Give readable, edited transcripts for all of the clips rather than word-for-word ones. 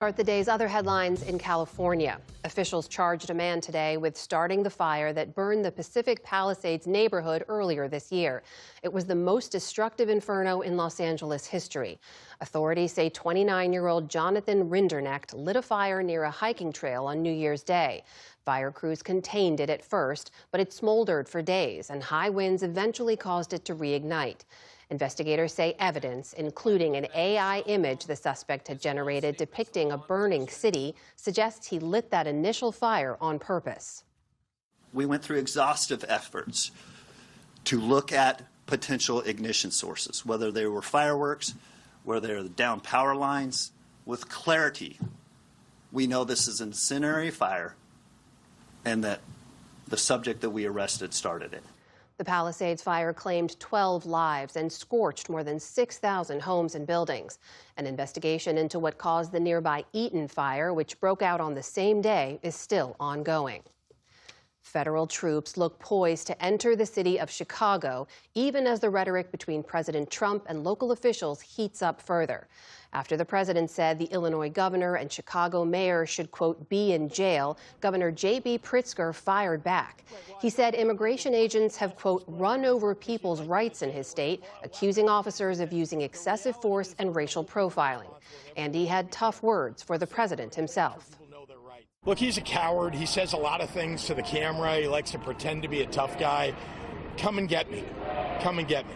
Start the day's other headlines in California. Officials charged a man today with starting the fire that burned the Pacific Palisades neighborhood earlier this year. It was the most destructive inferno in Los Angeles history. Authorities say 29-year-old Jonathan Rinderknecht lit a fire near a hiking trail on New Year's Day. Fire crews contained it at first, but it smoldered for days, and high winds eventually caused it to reignite. Investigators say evidence, including an AI image the suspect had generated depicting a burning city, suggests he lit that initial fire on purpose. We went through exhaustive efforts to look at potential ignition sources, whether they were fireworks, whether they were down power lines. With clarity, we know this is an incendiary fire and that the subject that we arrested started it. The Palisades fire claimed 12 lives and scorched more than 6,000 homes and buildings. An investigation into what caused the nearby Eaton fire, which broke out on the same day, is still ongoing. Federal troops look poised to enter the city of Chicago, even as the rhetoric between President Trump and local officials heats up further. After the president said the Illinois governor and Chicago mayor should, quote, be in jail, Governor J.B. Pritzker fired back. He said immigration agents have, quote, run over people's rights in his state, accusing officers of using excessive force and racial profiling. And he had tough words for the president himself. Look, he's a coward. He says a lot of things to the camera. He likes to pretend to be a tough guy. Come and get me. Come and get me.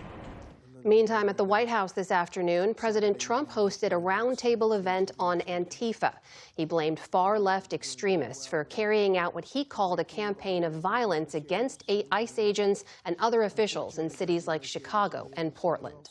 Meantime, at the White House this afternoon, President Trump hosted a roundtable event on Antifa. He blamed far-left extremists for carrying out what he called a campaign of violence against ICE agents and other officials in cities like Chicago and Portland.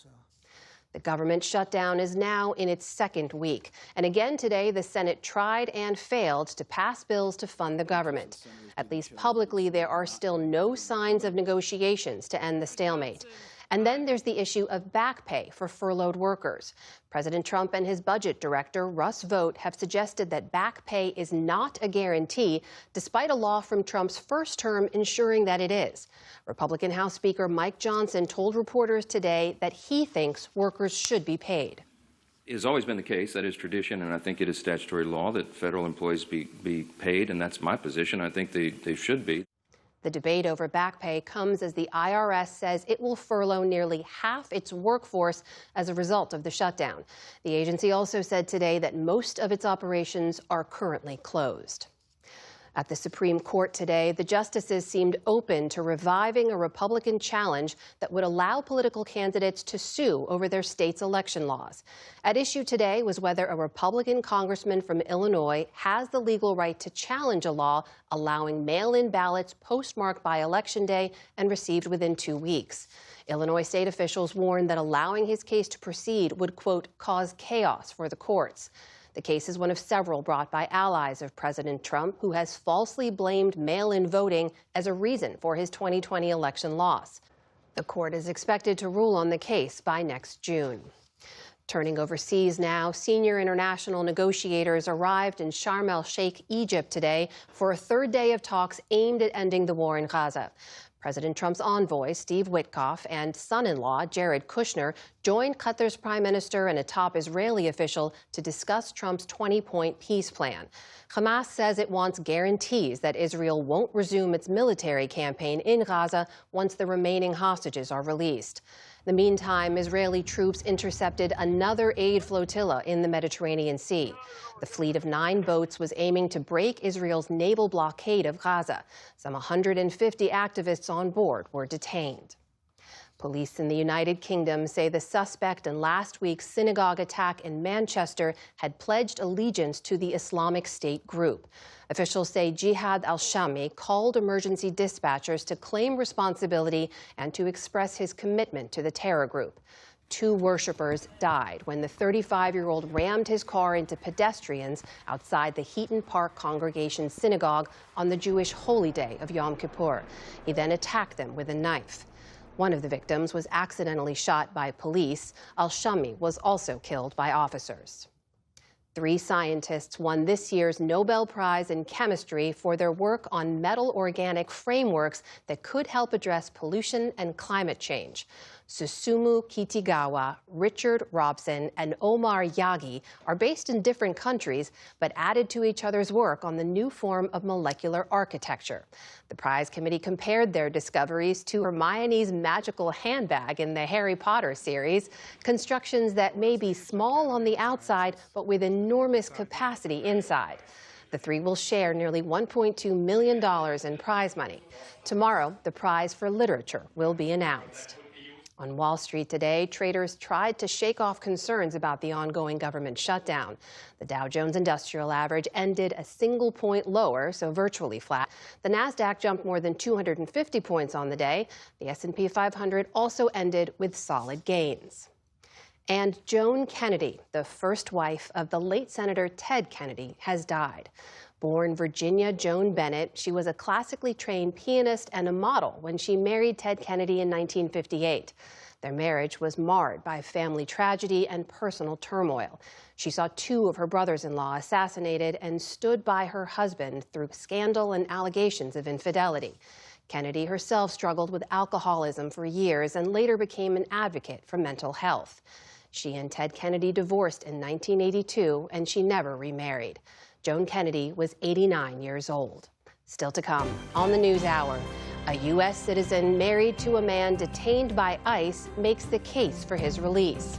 The government shutdown is now in its second week. And again today, the Senate tried and failed to pass bills to fund the government. At least publicly, there are still no signs of negotiations to end the stalemate. And then there's the issue of back pay for furloughed workers. President Trump and his budget director, Russ Vought, have suggested that back pay is not a guarantee, despite a law from Trump's first term ensuring that it is. Republican House Speaker Mike Johnson told reporters today that he thinks workers should be paid. It has always been the case, that is tradition, and I think it is statutory law that federal employees be paid, and that's my position. I think they should be. The debate over back pay comes as the IRS says it will furlough nearly half its workforce as a result of the shutdown. The agency also said today that most of its operations are currently closed. At the Supreme Court today, the justices seemed open to reviving a Republican challenge that would allow political candidates to sue over their state's election laws. At issue today was whether a Republican congressman from Illinois has the legal right to challenge a law allowing mail-in ballots postmarked by Election Day and received within 2 weeks. Illinois state officials warned that allowing his case to proceed would, quote, cause chaos for the courts. The case is one of several brought by allies of President Trump, who has falsely blamed mail-in voting as a reason for his 2020 election loss. The court is expected to rule on the case by next June. Turning overseas now, senior international negotiators arrived in Sharm el-Sheikh, Egypt today for a third day of talks aimed at ending the war in Gaza. President Trump's envoy, Steve Witkoff, and son-in-law, Jared Kushner, joined Qatar's prime minister and a top Israeli official to discuss Trump's 20-point peace plan. Hamas says it wants guarantees that Israel won't resume its military campaign in Gaza once the remaining hostages are released. In the meantime, Israeli troops intercepted another aid flotilla in the Mediterranean Sea. The fleet of 9 boats was aiming to break Israel's naval blockade of Gaza. Some 150 activists on board were detained. Police in the United Kingdom say the suspect in last week's synagogue attack in Manchester had pledged allegiance to the Islamic State group. Officials say Jihad al-Shami called emergency dispatchers to claim responsibility and to express his commitment to the terror group. 2 worshippers died when the 35-year-old rammed his car into pedestrians outside the Heaton Park Congregation Synagogue on the Jewish holy day of Yom Kippur. He then attacked them with a knife. One of the victims was accidentally shot by police. Al-Shami was also killed by officers. 3 scientists won this year's Nobel Prize in Chemistry for their work on metal organic frameworks that could help address pollution and climate change. Susumu Kitagawa, Richard Robson, and Omar Yagi are based in different countries, but added to each other's work on the new form of molecular architecture. The prize committee compared their discoveries to Hermione's magical handbag in the Harry Potter series, constructions that may be small on the outside, but with enormous capacity inside. The three will share nearly $1.2 million in prize money. Tomorrow, the prize for literature will be announced. On Wall Street today, traders tried to shake off concerns about the ongoing government shutdown. The Dow Jones Industrial Average ended a single point lower, so virtually flat. The Nasdaq jumped more than 250 points on the day. The S&P 500 also ended with solid gains. And Joan Kennedy, the first wife of the late Senator Ted Kennedy, has died. Born Virginia Joan Bennett, she was a classically trained pianist and a model when she married Ted Kennedy in 1958. Their marriage was marred by family tragedy and personal turmoil. She saw two of her brothers-in-law assassinated and stood by her husband through scandal and allegations of infidelity. Kennedy herself struggled with alcoholism for years and later became an advocate for mental health. She and Ted Kennedy divorced in 1982, and she never remarried. Joan Kennedy was 89 years old. Still to come on the NewsHour, a U.S. citizen married to a man detained by ICE makes the case for his release.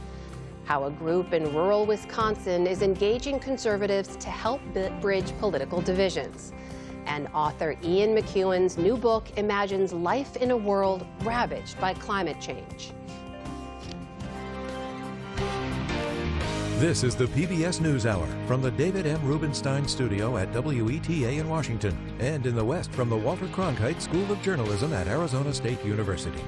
How a group in rural Wisconsin is engaging conservatives to help bridge political divisions. And author Ian McEwan's new book imagines life in a world ravaged by climate change. This is the PBS NewsHour from the David M. Rubenstein Studio at WETA in Washington and in the West from the Walter Cronkite School of Journalism at Arizona State University.